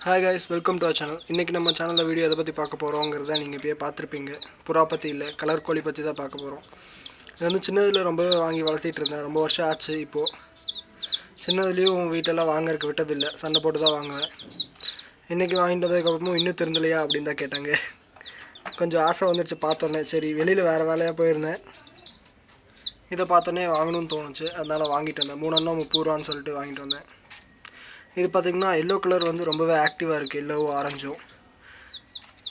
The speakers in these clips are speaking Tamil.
Hi guys, welcome to our channel. இன்னைக்கு நம்ம சேனல்ல வீடியோ எதை பத்தி பார்க்க போறோம்ங்கறத நீங்க இப்பவே பார்த்திருப்பீங்க. புறா பத்தி இல்ல, கலர் கோழி பத்தி தான் பார்க்க போறோம். இது வந்து சின்னதுல ரொம்ப வாங்கி வளர்த்திட்டு இருந்தேன். ரொம்ப வருஷம் ஆச்சு இப்போ. சின்னதுலயும் வீட்டெல்லாம் வாங்கறதுக்கு விட்டது இல்ல. சண்டை போட்டு தான் வாங்குவேன். இன்னைக்கு வாங்கிட்டு வந்ததுக்கு அப்புறமும் இன்னும் திருந்தலையா அப்படின்னு தான் கேட்டாங்க. கொஞ்சம் ஆசை வந்துச்சு பார்த்தோன்னே. சரி வெளியில வேற வேலையா போயிருந்தேன். இதை பார்த்தோன்னே வாங்கணும்னு தோணுச்சு. அதனால வாங்கிட்டு வந்தேன். 3 அண்ணா 30 ரூபான்னு சொல்லிட்டு வாங்கிட்டு வந்தேன். இது பார்த்தீங்கன்னா எல்லோ கலர் வந்து ரொம்பவே ஆக்டிவாக இருக்குது. எல்லோவும் ஆரஞ்சும்.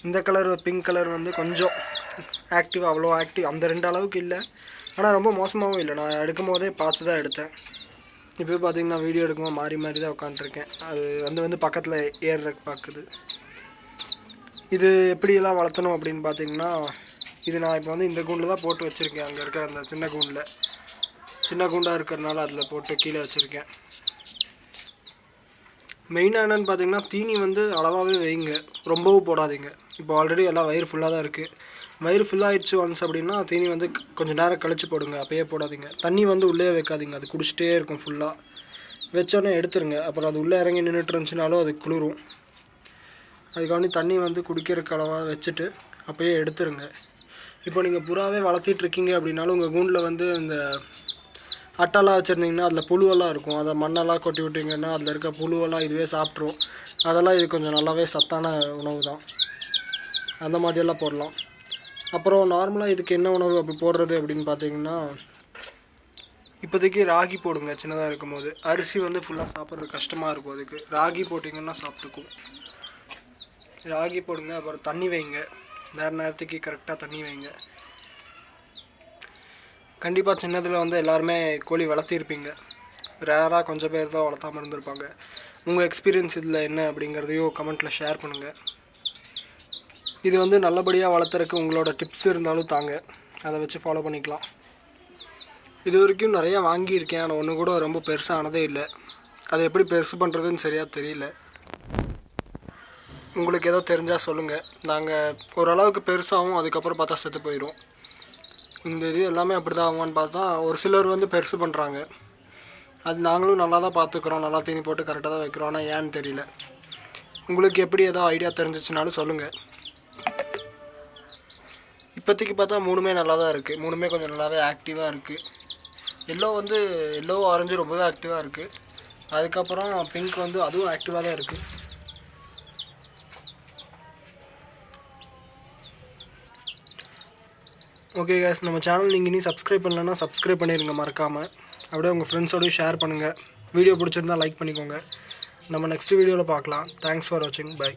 இந்த கலர் பிங்க் கலர் வந்து கொஞ்சம் ஆக்டிவாக, அவ்வளோ ஆக்டிவ் அந்த 2 அளவுக்கு இல்லை. ஆனால் ரொம்ப மோசமாகவும் இல்லை. நான் எடுக்கும் போதே பார்த்து தான் எடுத்தேன். இப்போ பார்த்தீங்கன்னா வீடியோ எடுக்கும்போது மாறி மாறி தான் உட்காந்துருக்கேன். அது வந்து பக்கத்தில் ஏறுறக்கு பார்க்குது. இது எப்படியெல்லாம் வளர்த்தணும் அப்படின்னு பார்த்தீங்கன்னா, இது நான் இப்போ வந்து இந்த கூண்டில் தான் போட்டு வச்சுருக்கேன். அங்கே இருக்கிற அந்த சின்ன கூண்டாக இருக்கிறதுனால அதில் போட்டு கீழே வச்சுருக்கேன். மெயினாக என்னென்னு பார்த்தீங்கன்னா, தீனி வந்து அளவாகவே வைங்க, ரொம்பவும் போடாதீங்க. இப்போ ஆல்ரெடி எல்லாம் வயிறு ஃபுல்லாக தான் இருக்குது. வயிறு ஃபுல்லாகிடுச்சு ஒன்ஸ் அப்படின்னா தீனி வந்து கொஞ்சம் நேரம் கழித்து போடுங்க. அப்போயே போடாதீங்க. தண்ணி வந்து உள்ளே வைக்காதீங்க. அது குடிச்சிட்டே இருக்கும் ஃபுல்லாக. வச்சோன்னே எடுத்துருங்க. அப்புறம் அது உள்ளே இறங்கி நின்றுட்டு இருந்துச்சுனாலும் அது குளிரும். அதுக்காண்டி தண்ணி வந்து குடிக்கிறதுக்கு அளவாக வச்சுட்டு அப்போயே எடுத்துருங்க. இப்போ நீங்கள் புறாவே வளர்த்திட்ருக்கீங்க அப்படின்னாலும் உங்கள் கூண்டில் வந்து இந்த அட்டைலாம் வச்சுருந்தீங்கன்னா அதில் புழுவெல்லாம் இருக்கும். அதை மண்ணெல்லாம் கொட்டி விட்டிங்கன்னா அதில் இருக்க புழுவெல்லாம் இதுவே சாப்பிட்ரும். அதெல்லாம் இது கொஞ்சம் நல்லாவே சத்தான உணவு தான். அந்த மாதிரியெல்லாம் போடலாம். அப்புறம் நார்மலாக இதுக்கு என்ன உணவு அப்படி போடுறது அப்படின்னு பார்த்தீங்கன்னா, இப்போதைக்கு ராகி போடுங்க. சின்னதாக இருக்கும்போது அரிசி வந்து ஃபுல்லாக சாப்பிட்றது கஷ்டமாக இருக்கும். அதுக்கு ராகி போட்டிங்கன்னா சாப்பிட்டுக்கும். ராகி போடுங்க. அப்புறம் தண்ணி வைங்க. நேரத்துக்கு கரெக்டாக தண்ணி வைங்க. கண்டிப்பாக சின்னதில் வந்து எல்லாருமே கோழி வளர்த்திருப்பீங்க. ரேராக கொஞ்சம் பேர் தான் வளர்த்தாமல் இருந்திருப்பாங்க. உங்கள் எக்ஸ்பீரியன்ஸ் இதில் என்ன அப்படிங்கிறதையும் கமெண்ட்டில் ஷேர் பண்ணுங்கள். இது வந்து நல்லபடியாக வளர்த்துறதுக்கு உங்களோட டிப்ஸ் இருந்தாலும் தாங்க. அதை வச்சு ஃபாலோ பண்ணிக்கலாம். இது வரைக்கும் நிறையா வாங்கியிருக்கேன். ஆனால் ஒன்று கூட ரொம்ப பெருசானதே இல்லை. அதை எப்படி பெருசு பண்ணுறதுன்னு சரியாக தெரியல. உங்களுக்கு ஏதோ தெரிஞ்சால் சொல்லுங்கள். நாங்கள் ஓரளவுக்கு பெருசாகவும் அதுக்கப்புறம் பார்த்தா செத்து போயிடும். இந்த இது எல்லாமே அப்படி தான் ஆகுமான்னு பார்த்தா ஒரு சிலர் வந்து பெருசு பண்ணுறாங்க. அது நாங்களும் நல்லா தான் பார்த்துக்குறோம். நல்லா தீனி போட்டு கரெக்டாக தான் வைக்கிறோம். ஆனால் ஏன்னு தெரியல. உங்களுக்கு எப்படி ஏதோ ஐடியா தெரிஞ்சிச்சுனாலும் சொல்லுங்கள். இப்போதைக்கு பார்த்தா 3மே நல்லா தான் இருக்குது. 3மே கொஞ்சம் நல்லாவே ஆக்டிவாக இருக்குது. எல்லோ ஆரஞ்சு ரொம்பவே ஆக்டிவாக இருக்குது. அதுக்கப்புறம் பிங்க் வந்து அதுவும் ஆக்டிவாக தான் இருக்குது. ஓகே கேஸ், நம்ம சேனல் நீங்கள் இனி சப்ஸ்கிரைப் பண்ணலன்னா சப்ஸ்கிரைப் பண்ணிடுங்க மறக்காமல். அப்படியே உங்கள் ஃப்ரெண்ட்ஸோடய ஷேர் பண்ணுங்கள். வீடியோ பிடிச்சிருந்தால் லைக் பண்ணிக்கோங்க. நம்ம நெக்ஸ்ட் வீடியோவில் பார்க்கலாம். தேங்க்ஸ் ஃபார் வாட்சிங். பை.